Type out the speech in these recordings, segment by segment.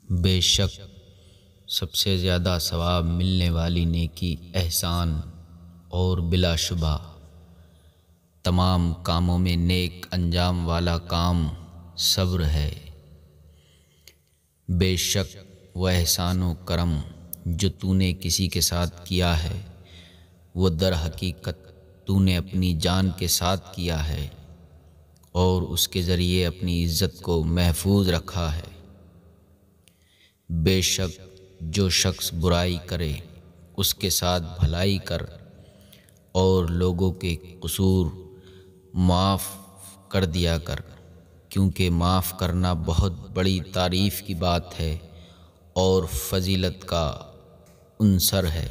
بے شک سب سے زیادہ ثواب ملنے والی نیکی احسان اور بلا شبہ تمام کاموں میں نیک انجام والا کام صبر ہے۔ بے شک وہ احسان و کرم جو تو نے کسی کے ساتھ کیا ہے وہ در حقیقت تو نے اپنی جان کے ساتھ کیا ہے اور اس کے ذریعے اپنی عزت کو محفوظ رکھا ہے۔ بے شک جو شخص برائی کرے اس کے ساتھ بھلائی کر اور لوگوں کے قصور معاف کر دیا کر، کیونکہ معاف کرنا بہت بڑی تعریف کی بات ہے اور فضیلت کا عنصر ہے۔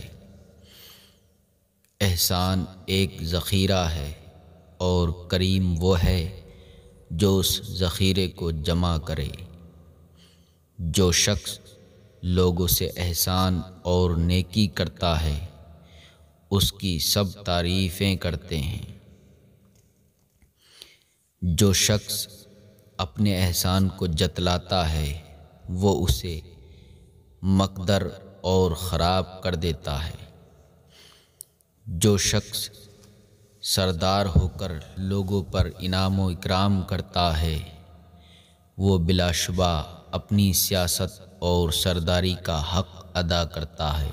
احسان ایک ذخیرہ ہے اور کریم وہ ہے جو اس ذخیرے کو جمع کرے۔ جو شخص لوگوں سے احسان اور نیکی کرتا ہے اس کی سب تعریفیں کرتے ہیں۔ جو شخص اپنے احسان کو جتلاتا ہے وہ اسے مقدر اور خراب کر دیتا ہے۔ جو شخص سردار ہو کر لوگوں پر انعام و اکرام کرتا ہے وہ بلا شبہ اپنی سیاست اور سرداری کا حق ادا کرتا ہے۔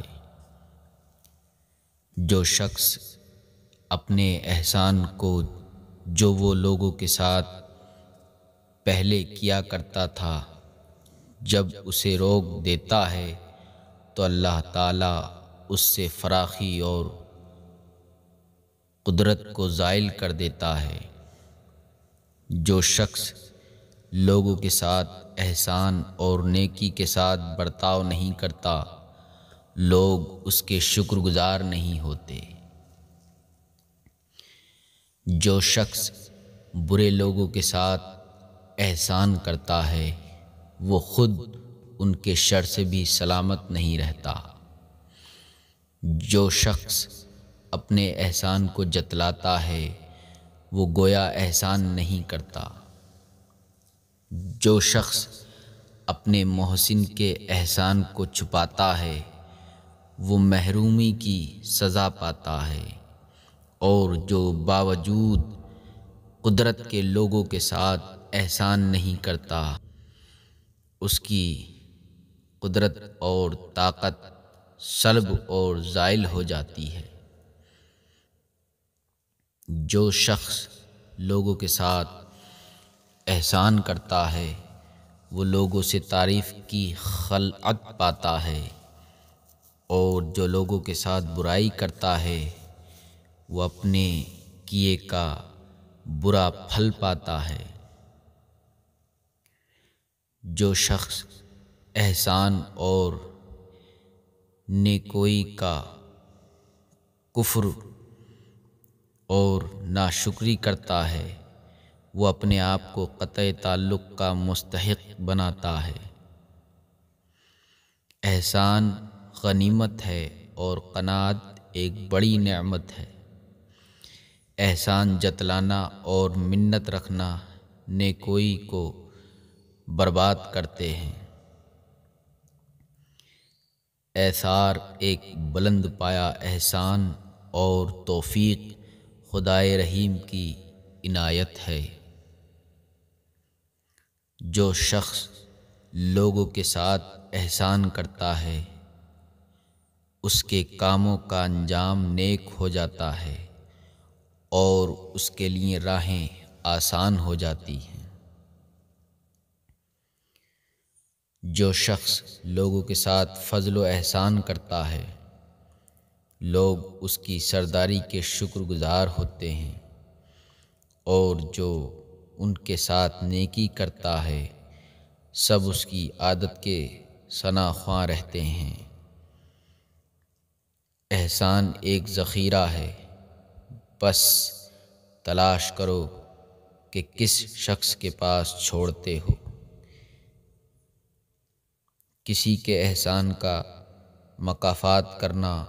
جو شخص اپنے احسان کو جو وہ لوگوں کے ساتھ پہلے کیا کرتا تھا جب اسے روک دیتا ہے تو اللہ تعالیٰ اس سے فراخی اور قدرت کو زائل کر دیتا ہے۔ جو شخص لوگوں کے ساتھ احسان اور نیکی کے ساتھ برتاؤ نہیں کرتا لوگ اس کے شکر گزار نہیں ہوتے۔ جو شخص برے لوگوں کے ساتھ احسان کرتا ہے وہ خود ان کے شر سے بھی سلامت نہیں رہتا۔ جو شخص اپنے احسان کو جتلاتا ہے وہ گویا احسان نہیں کرتا۔ جو شخص اپنے محسن کے احسان کو چھپاتا ہے وہ محرومی کی سزا پاتا ہے، اور جو باوجود قدرت کے لوگوں کے ساتھ احسان نہیں کرتا اس کی قدرت اور طاقت سلب اور زائل ہو جاتی ہے۔ جو شخص لوگوں کے ساتھ احسان کرتا ہے وہ لوگوں سے تعریف کی خلعت پاتا ہے، اور جو لوگوں کے ساتھ برائی کرتا ہے وہ اپنے کیے کا برا پھل پاتا ہے۔ جو شخص احسان اور نیکوئی کا کفر اور ناشکری کرتا ہے وہ اپنے آپ کو قطع تعلق کا مستحق بناتا ہے۔ احسان غنیمت ہے اور قناعت ایک بڑی نعمت ہے۔ احسان جتلانا اور منت رکھنا نیکوئی کو برباد کرتے ہیں۔ ایثار ایک بلند پایا احسان اور توفیق خدائے رحیم کی عنایت ہے۔ جو شخص لوگوں کے ساتھ احسان کرتا ہے اس کے کاموں کا انجام نیک ہو جاتا ہے اور اس کے لیے راہیں آسان ہو جاتی ہیں۔ جو شخص لوگوں کے ساتھ فضل و احسان کرتا ہے لوگ اس کی سرداری کے شکر گزار ہوتے ہیں، اور جو ان کے ساتھ نیکی کرتا ہے سب اس کی عادت کے ثنا خواں رہتے ہیں۔ احسان ایک ذخیرہ ہے، بس تلاش کرو کہ کس شخص کے پاس چھوڑتے ہو۔ کسی کے احسان کا مکافات کرنا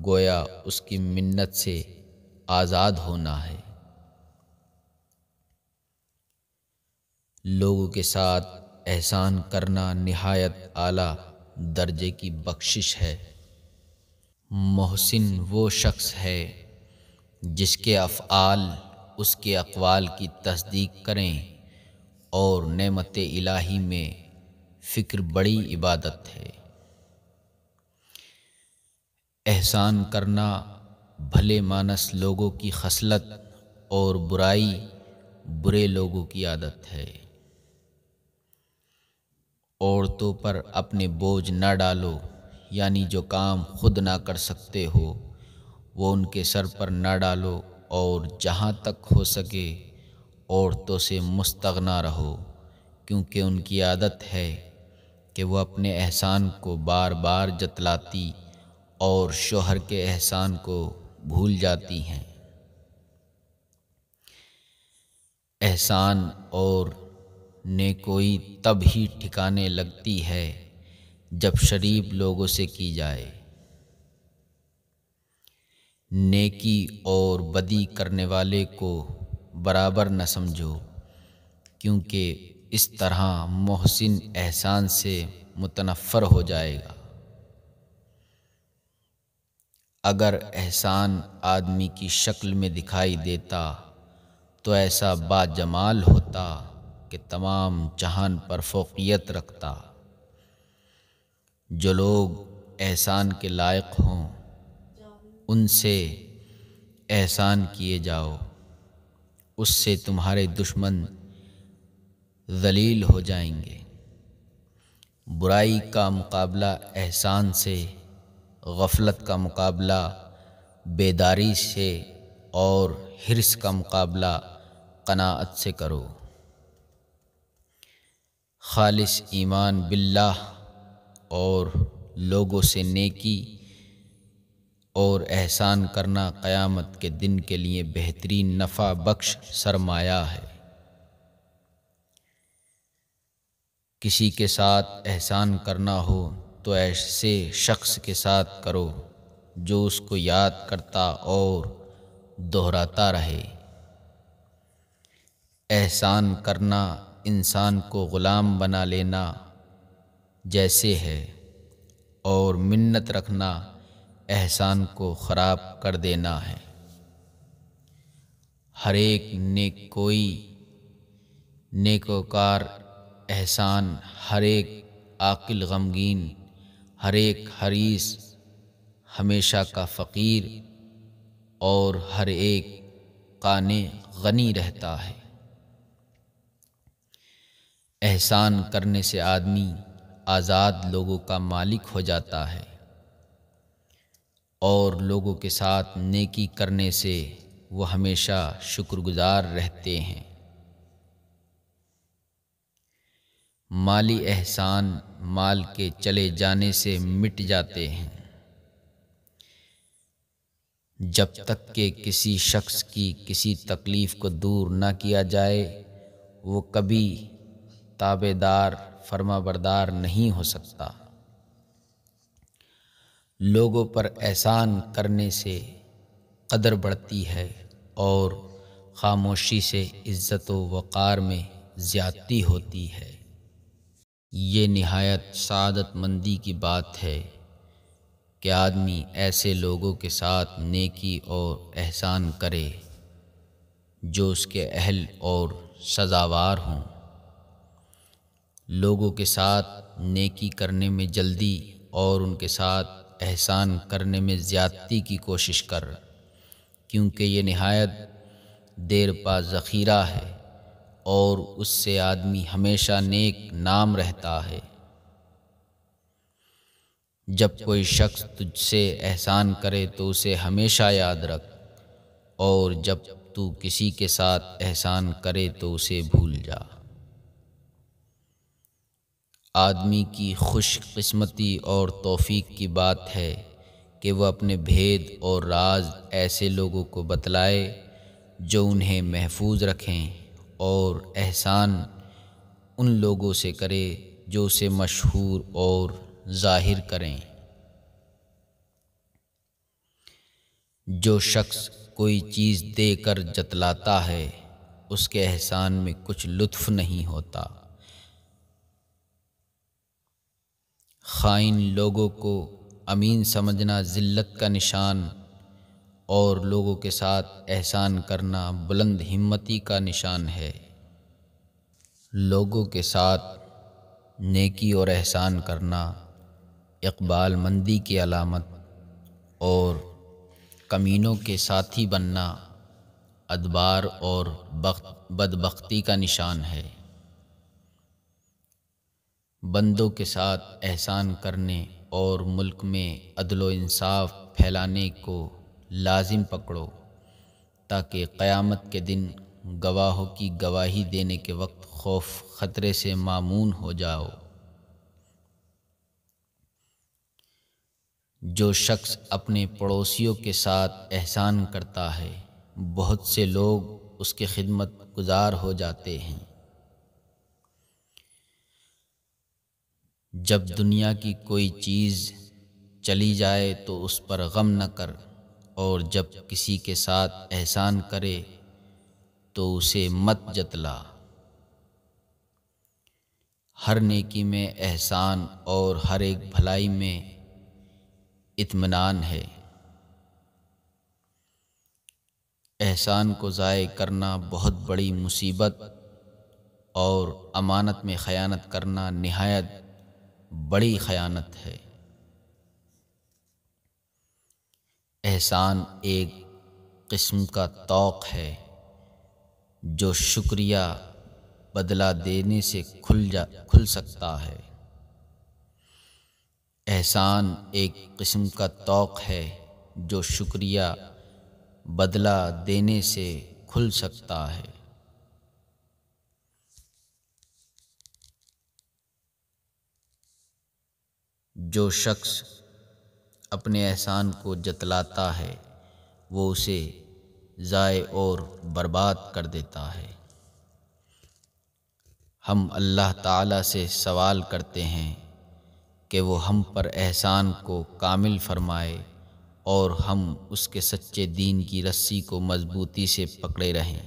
گویا اس کی منت سے آزاد ہونا ہے۔ لوگوں کے ساتھ احسان کرنا نہایت اعلیٰ درجے کی بخشش ہے۔ محسن وہ شخص ہے جس کے افعال اس کے اقوال کی تصدیق کریں، اور نعمت الہی میں فکر بڑی عبادت ہے۔ احسان کرنا بھلے مانس لوگوں کی خصلت اور برائی برے لوگوں کی عادت ہے۔ عورتوں پر اپنے بوجھ نہ ڈالو، یعنی جو کام خود نہ کر سکتے ہو وہ ان کے سر پر نہ ڈالو، اور جہاں تک ہو سکے عورتوں سے مستغنی رہو، کیونکہ ان کی عادت ہے کہ وہ اپنے احسان کو بار بار جتلاتی اور شوہر کے احسان کو بھول جاتی ہیں۔ احسان اور نیکوئی تب ہی ٹھکانے لگتی ہے جب شریف لوگوں سے کی جائے۔ نیکی اور بدی کرنے والے کو برابر نہ سمجھو، کیونکہ اس طرح محسن احسان سے متنفر ہو جائے گا۔ اگر احسان آدمی کی شکل میں دکھائی دیتا تو ایسا باجمال ہوتا کہ تمام جہان پر فوقیت رکھتا۔ جو لوگ احسان کے لائق ہوں ان سے احسان کیے جاؤ، اس سے تمہارے دشمن ذلیل ہو جائیں گے۔ برائی کا مقابلہ احسان سے، غفلت کا مقابلہ بیداری سے، اور حرص کا مقابلہ قناعت سے کرو۔ خالص ایمان باللہ اور لوگوں سے نیکی اور احسان کرنا قیامت کے دن کے لیے بہترین نفع بخش سرمایہ ہے۔ کسی کے ساتھ احسان کرنا ہو تو ایسے شخص کے ساتھ کرو جو اس کو یاد کرتا اور دہراتا رہے۔ احسان کرنا انسان کو غلام بنا لینا جیسے ہے، اور منت رکھنا احسان کو خراب کر دینا ہے۔ ہر ایک نیکوکار احسان، ہر ایک عاقل غمگین، ہر ایک حریص ہمیشہ کا فقیر، اور ہر ایک قانع غنی رہتا ہے۔ احسان کرنے سے آدمی آزاد لوگوں کا مالک ہو جاتا ہے، اور لوگوں کے ساتھ نیکی کرنے سے وہ ہمیشہ شکر گزار رہتے ہیں۔ مالی احسان مال کے چلے جانے سے مٹ جاتے ہیں۔ جب تک کہ کسی شخص کی کسی تکلیف کو دور نہ کیا جائے وہ کبھی تابعدار فرما بردار نہیں ہو سکتا۔ لوگوں پر احسان کرنے سے قدر بڑھتی ہے، اور خاموشی سے عزت و وقار میں زیادتی ہوتی ہے۔ یہ نہایت سعادت مندی کی بات ہے کہ آدمی ایسے لوگوں کے ساتھ نیکی اور احسان کرے جو اس کے اہل اور سزاوار ہوں۔ لوگوں کے ساتھ نیکی کرنے میں جلدی اور ان کے ساتھ احسان کرنے میں زیادتی کی کوشش کر، کیونکہ یہ نہایت دیر پا ذخیرہ ہے، اور اس سے آدمی ہمیشہ نیک نام رہتا ہے۔ جب کوئی شخص تجھ سے احسان کرے تو اسے ہمیشہ یاد رکھ، اور جب تو کسی کے ساتھ احسان کرے تو اسے بھول جا۔ آدمی کی خوش قسمتی اور توفیق کی بات ہے کہ وہ اپنے بھید اور راز ایسے لوگوں کو بتلائے جو انہیں محفوظ رکھیں، اور احسان ان لوگوں سے کرے جو اسے مشہور اور ظاہر کریں۔ جو شخص کوئی چیز دے کر جتلاتا ہے اس کے احسان میں کچھ لطف نہیں ہوتا، خائن لوگوں کو امین سمجھنا ذلت کا نشان اور لوگوں کے ساتھ احسان کرنا بلند ہمتی کا نشان ہے۔ لوگوں کے ساتھ نیکی اور احسان کرنا اقبال مندی کی علامت اور کمینوں کے ساتھی بننا ادبار اور بدبختی کا نشان ہے۔ بندوں کے ساتھ احسان کرنے اور ملک میں عدل و انصاف پھیلانے کو لازم پکڑو تاکہ قیامت کے دن گواہوں کی گواہی دینے کے وقت خوف خطرے سے مامون ہو جاؤ۔ جو شخص اپنے پڑوسیوں کے ساتھ احسان کرتا ہے بہت سے لوگ اس کی خدمت گزار ہو جاتے ہیں۔ جب دنیا کی کوئی چیز چلی جائے تو اس پر غم نہ کر، اور جب کسی کے ساتھ احسان کرے تو اسے مت جتلا۔ ہر نیکی میں احسان اور ہر ایک بھلائی میں اطمینان ہے۔ احسان کو ضائع کرنا بہت بڑی مصیبت اور امانت میں خیانت کرنا نہایت بڑی خیانت ہے۔ احسان ایک قسم کا طوق ہے جو شکریہ بدلہ دینے سے کھل سکتا ہے۔ احسان ایک قسم کا طوق ہے جو شکریہ بدلہ دینے سے کھل سکتا ہے۔ جو شخص اپنے احسان کو جتلاتا ہے وہ اسے ضائع اور برباد کر دیتا ہے۔ ہم اللہ تعالیٰ سے سوال کرتے ہیں کہ وہ ہم پر احسان کو کامل فرمائے اور ہم اس کے سچے دین کی رسی کو مضبوطی سے پکڑے رہیں۔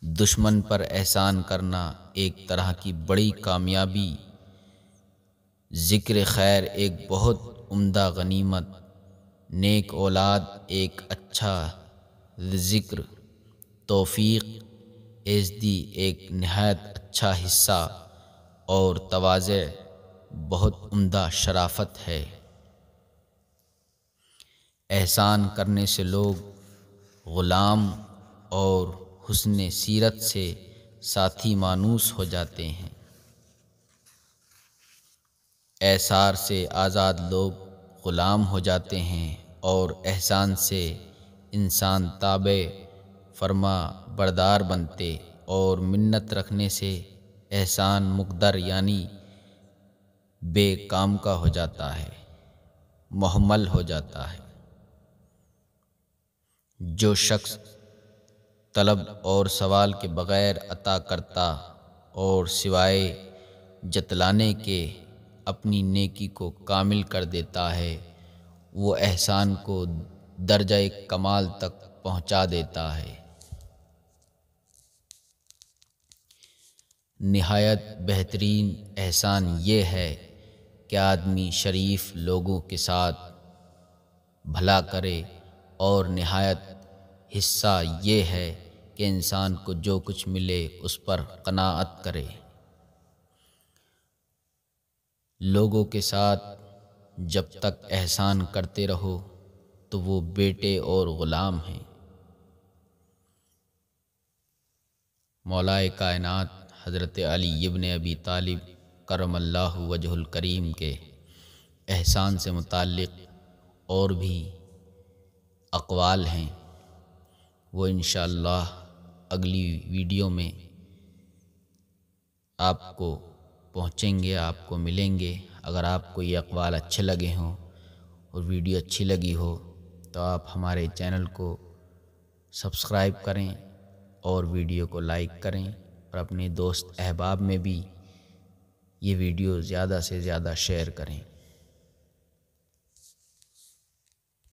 دشمن پر احسان کرنا ایک طرح کی بڑی کامیابی، ذکر خیر ایک بہت عمدہ غنیمت، نیک اولاد ایک اچھا ذکر، توفیق ایزدی ایک نہایت اچھا حصہ اور تواضع بہت عمدہ شرافت ہے۔ احسان کرنے سے لوگ غلام اور حسن سیرت سے ساتھی مانوس ہو جاتے ہیں۔ اعصار سے آزاد لوگ غلام ہو جاتے ہیں اور احسان سے انسان تابع فرما بردار بنتے اور منت رکھنے سے احسان مقدر یعنی بے کام کا ہو جاتا ہے، مہمل ہو جاتا ہے۔ جو شخص طلب اور سوال کے بغیر عطا کرتا اور سوائے جتلانے کے اپنی نیکی کو کامل کر دیتا ہے وہ احسان کو درجہ کمال تک پہنچا دیتا ہے۔ نہایت بہترین احسان یہ ہے کہ آدمی شریف لوگوں کے ساتھ بھلا کرے، اور نہایت حصہ یہ ہے کہ انسان کو جو کچھ ملے اس پر قناعت کرے۔ لوگوں کے ساتھ جب تک احسان کرتے رہو تو وہ بیٹے اور غلام ہیں۔ مولائے کائنات حضرت علی ابن ابی طالب کرم اللہ وجہ الکریم کے احسان سے متعلق اور بھی اقوال ہیں، وہ انشاءاللہ اگلی ویڈیو میں آپ کو پہنچیں گے، آپ کو ملیں گے۔ اگر آپ کو یہ اقوال اچھے لگے ہوں اور ویڈیو اچھی لگی ہو تو آپ ہمارے چینل کو سبسکرائب کریں اور ویڈیو کو لائک کریں، اور اپنے دوست احباب میں بھی یہ ویڈیو زیادہ سے زیادہ شیئر کریں۔